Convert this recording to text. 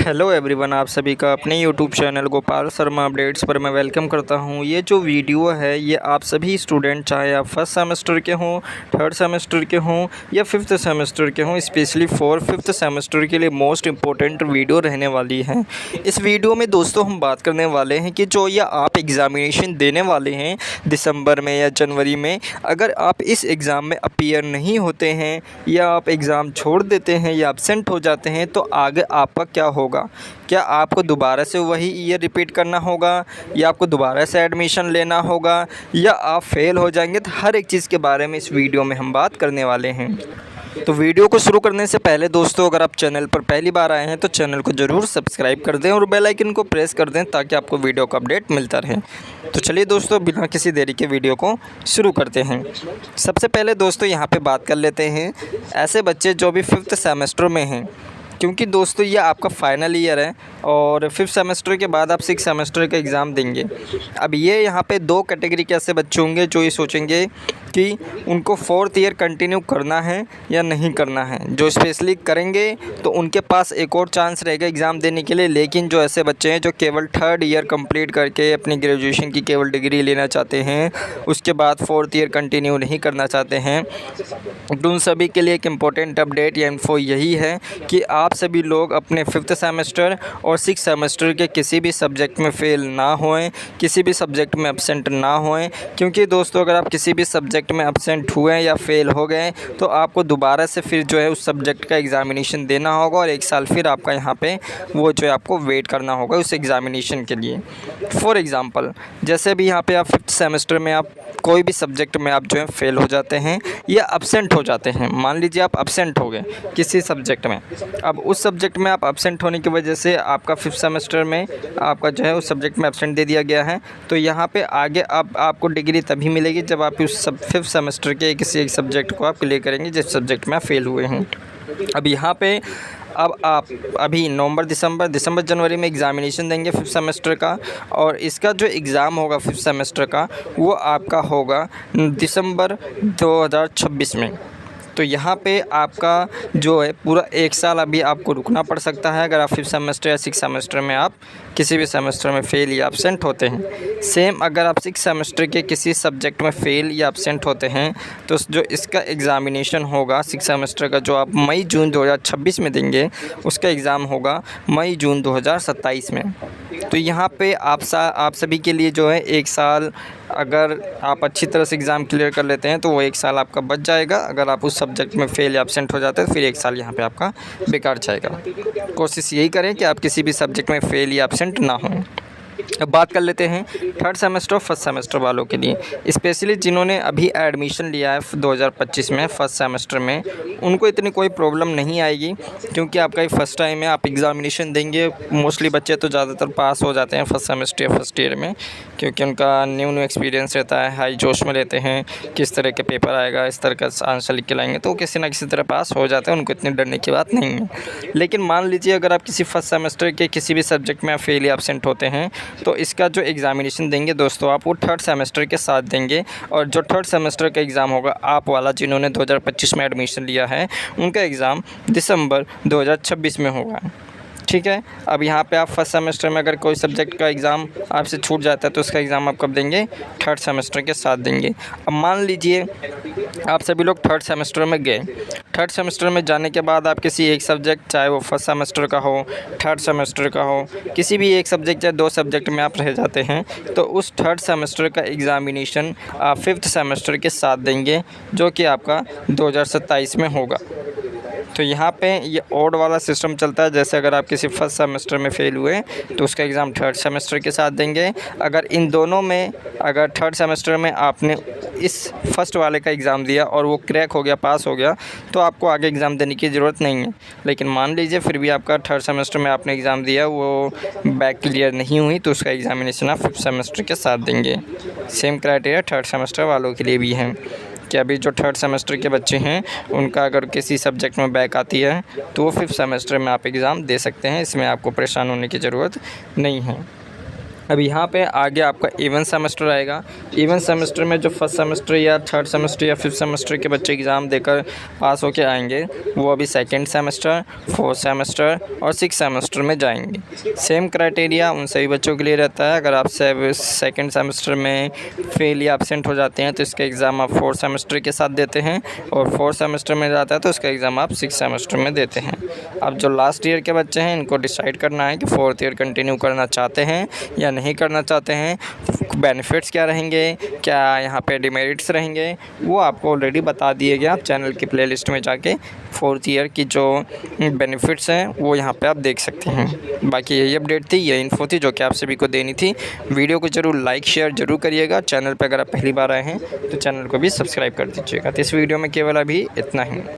Hello everyone, आप सभी का अपने YouTube channel Gopal Sharma updates पर मैं वेलकम करता हूं। ये जो वीडियो है ये आप सभी स्टूडेंट, चाहे आप फर्स्ट सेमेस्टर के हों, थर्ड सेमेस्टर के हों या फिफ्थ सेमेस्टर के हों, स्पेशली फॉर फिफ्थ सेमेस्टर के लिए मोस्ट इम्पोर्टेंट वीडियो रहने वाली है। इस वीडियो में दोस्तों हम बात करने वाले हैं कि जो ये आप एग्ज़ामिनेशन देने वाले हैं दिसंबर में या जनवरी में, अगर आप इस एग्ज़ाम में अपीयर नहीं होते हैं या आप एग्ज़ाम छोड़ देते हैं या एब्सेंट हो जाते हैं तो आगे आपका क्या होगा। क्या आपको दोबारा से वही ईयर रिपीट करना होगा या आपको दोबारा से एडमिशन लेना होगा या आप फेल हो जाएंगे। तो हर एक चीज़ के बारे में इस वीडियो में हम बात करने वाले हैं। तो वीडियो को शुरू करने से पहले दोस्तों, अगर आप चैनल पर पहली बार आए हैं तो चैनल को ज़रूर सब्सक्राइब कर दें और बेल आइकन को प्रेस कर दें ताकि आपको वीडियो का अपडेट मिलता रहे। तो चलिए दोस्तों, बिना किसी देरी के वीडियो को शुरू करते हैं। सबसे पहले दोस्तों यहाँ पे बात कर लेते हैं ऐसे बच्चे जो भी फिफ्थ सेमेस्टर में हैं, क्योंकि दोस्तों ये आपका फाइनल ईयर है और फिफ्थ सेमेस्टर के बाद आप सिक्स सेमेस्टर का एग्ज़ाम देंगे। अब ये यहाँ पे दो कैटेगरी के ऐसे बच्चे होंगे जो ये सोचेंगे कि उनको फोर्थ ईयर कंटिन्यू करना है या नहीं करना है। जो स्पेशली करेंगे तो उनके पास एक और चांस रहेगा एग्ज़ाम देने के लिए। लेकिन जो ऐसे बच्चे हैं जो केवल थर्ड ईयर कंप्लीट करके अपनी ग्रेजुएशन की केवल डिग्री लेना चाहते हैं, उसके बाद फोर्थ ईयर कंटिन्यू नहीं करना चाहते हैं, तो उन सभी के लिए एक इम्पोर्टेंट अपडेट या इन्फो यही है कि आप सभी लोग अपने फिफ्थ सेमेस्टर और सिक्स सेमेस्टर के किसी भी सब्जेक्ट में फ़ेल ना होएं, किसी भी सब्जेक्ट में एब्सेंट ना होएं। क्योंकि दोस्तों अगर आप किसी भी सब्जेक्ट में एब्सेंट हुए या फेल हो गए तो आपको दोबारा से फिर जो है उस सब्जेक्ट का एग्ज़ामिनेशन देना होगा और एक साल फिर आपका यहाँ पे वो जो है आपको वेट करना होगा उस एग्ज़ामिनेशन के लिए। फॉर एग्ज़ाम्पल, जैसे भी यहाँ पे आप फिफ्थ सेमेस्टर में आप कोई भी सब्जेक्ट में आप जो है फेल हो जाते हैं या एब्सेंट हो जाते हैं। मान लीजिए आप एब्सेंट हो गए किसी सब्जेक्ट में, अब उस सब्जेक्ट में आप एब्सेंट होने की वजह से आपका फिफ्थ सेमेस्टर में आपका जो है उस सब्जेक्ट में एब्सेंट दे दिया गया है, तो यहाँ पे आगे अब आपको डिग्री तभी मिलेगी जब आप उस फिफ्थ सेमेस्टर के किसी एक सब्जेक्ट को आप क्लियर करेंगे जिस सब्जेक्ट में आप फेल हुए हैं। अब यहाँ पे अब आप अभी नवंबर दिसंबर जनवरी में एग्ज़ामिनेशन देंगे फिफ्थ सेमेस्टर का, और इसका जो एग्ज़ाम होगा फिफ्थ सेमेस्टर का वो आपका होगा दिसंबर 2026 में। तो यहाँ पे आपका जो है पूरा एक साल अभी आपको रुकना पड़ सकता है अगर आप फिफ्थ सेमेस्टर या सिक्स सेमेस्टर में आप किसी भी सेमेस्टर में फ़ेल या एब्सेंट होते हैं। सेम अगर आप सिक्स सेमेस्टर के किसी सब्जेक्ट में फ़ेल या एब्सेंट होते हैं तो जो इसका एग्ज़ामिनेशन होगा सिक्स सेमेस्टर का जो आप मई जून 2026 में देंगे, उसका एग्ज़ाम होगा मई जून 2027 में। तो यहाँ पे आप सभी के लिए जो है एक साल, अगर आप अच्छी तरह से एग्ज़ाम क्लियर कर लेते हैं तो वो एक साल आपका बच जाएगा। अगर आप उस सब्जेक्ट में फ़ेल या एब्सेंट हो जाते हैं तो फिर एक साल यहाँ पे आपका बेकार जाएगा। कोशिश यही करें कि आप किसी भी सब्जेक्ट में फ़ेल या एब्सेंट ना हों। अब बात कर लेते हैं थर्ड सेमेस्टर और फर्स्ट सेमेस्टर वालों के लिए, स्पेशली जिन्होंने अभी एडमिशन लिया है 2025 में फर्स्ट सेमेस्टर में, उनको इतनी कोई प्रॉब्लम नहीं आएगी क्योंकि आपका ये फर्स्ट टाइम है, आप एग्ज़ामिनेशन देंगे। मोस्टली बच्चे तो ज़्यादातर पास हो जाते हैं फर्स्ट सेमेस्टर या फर्स्ट ईयर में, क्योंकि उनका न्यू एक्सपीरियंस रहता है, हाई जोश में लेते हैं किस तरह के पेपर आएगा, इस तरह का आंसर लिख के लाएंगे तो किसी ना किसी तरह पास हो जाते हैं, उनको इतनी डरने की बात नहीं है। लेकिन मान लीजिए अगर आप किसी फर्स्ट सेमेस्टर के किसी भी सब्जेक्ट में आप फेल या एब्सेंट होते हैं तो इसका जो एग्ज़ामिनेशन देंगे दोस्तों आप वो थर्ड सेमेस्टर के साथ देंगे। और जो थर्ड सेमेस्टर का एग्ज़ाम होगा आप वाला जिन्होंने 2025 में एडमिशन लिया है, उनका एग्ज़ाम दिसंबर 2026 में होगा। ठीक है। अब यहाँ पे आप फर्स्ट सेमेस्टर में अगर कोई सब्जेक्ट का एग्ज़ाम आपसे छूट जाता है तो उसका एग्ज़ाम आप कब देंगे? थर्ड सेमेस्टर के साथ देंगे। अब मान लीजिए आप सभी लोग थर्ड सेमेस्टर में गए, थर्ड सेमेस्टर में जाने के बाद आप किसी एक सब्जेक्ट, चाहे वो फर्स्ट सेमेस्टर का हो, थर्ड सेमेस्टर का हो, किसी भी एक सब्जेक्ट या दो सब्जेक्ट में आप रह जाते हैं तो उस थर्ड सेमेस्टर का एग्ज़ामिनेशन आप फिफ्थ सेमेस्टर के साथ देंगे जो कि आपका 2027 में होगा। तो यहाँ पे ये ऑड वाला सिस्टम चलता है, जैसे अगर आप किसी फर्स्ट सेमेस्टर में फ़ेल हुए तो उसका एग्ज़ाम थर्ड सेमेस्टर के साथ देंगे। अगर इन दोनों में, अगर थर्ड सेमेस्टर में आपने इस फर्स्ट वाले का एग्ज़ाम दिया और वो क्रैक हो गया, पास हो गया, तो आपको आगे एग्ज़ाम देने की ज़रूरत नहीं है। लेकिन मान लीजिए फिर भी आपका थर्ड सेमेस्टर में आपने एग्ज़ाम दिया, वो बैक क्लियर नहीं हुई, तो उसका एग्ज़ामिनेशन आप फिफ्थ सेमेस्टर के साथ देंगे। सेम क्राइटेरिया थर्ड सेमेस्टर वालों के लिए भी है कि अभी जो थर्ड सेमेस्टर के बच्चे हैं उनका अगर किसी सब्जेक्ट में बैक आती है तो वो फिफ्थ सेमेस्टर में आप एग्ज़ाम दे सकते हैं, इसमें आपको परेशान होने की ज़रूरत नहीं है। अब यहाँ पे आगे आपका इवन सेमेस्टर आएगा। इवन सेमेस्टर में जो फर्स्ट सेमेस्टर या थर्ड सेमेस्टर या फिफ्थ सेमेस्टर के बच्चे एग्ज़ाम देकर पास होके आएंगे वो अभी सेकंड सेमेस्टर, फोर्थ सेमेस्टर और सिक्स सेमेस्टर में जाएंगे। सेम क्राइटेरिया उन सभी बच्चों के लिए रहता है। अगर आप सेकंड सेमेस्टर में फेल या एब्सेंट हो जाते हैं तो इसका एग्ज़ाम आप फोर्थ सेमेस्टर के साथ देते हैं, और फोर्थ सेमेस्टर में जाता है तो उसका एग्ज़ाम आप सिक्स सेमेस्टर में देते हैं। अब जो लास्ट ईयर के बच्चे हैं इनको डिसाइड करना है कि फोर्थ ईयर कंटिन्यू करना चाहते हैं या नहीं करना चाहते हैं, बेनिफिट्स क्या रहेंगे, क्या यहाँ पे डिमेरिट्स रहेंगे, वो आपको ऑलरेडी बता दिए गए। आप चैनल की प्लेलिस्ट में जाके फोर्थ ईयर की जो बेनिफिट्स हैं वो यहाँ पे आप देख सकते हैं। बाकी यही अपडेट थी, यही इन्फो थी जो कि आप सभी को देनी थी। वीडियो को ज़रूर लाइक शेयर ज़रूर करिएगा। चैनल पर अगर आप पहली बार आए हैं तो चैनल को भी सब्सक्राइब कर दीजिएगा। तो इस वीडियो में केवल अभी इतना ही।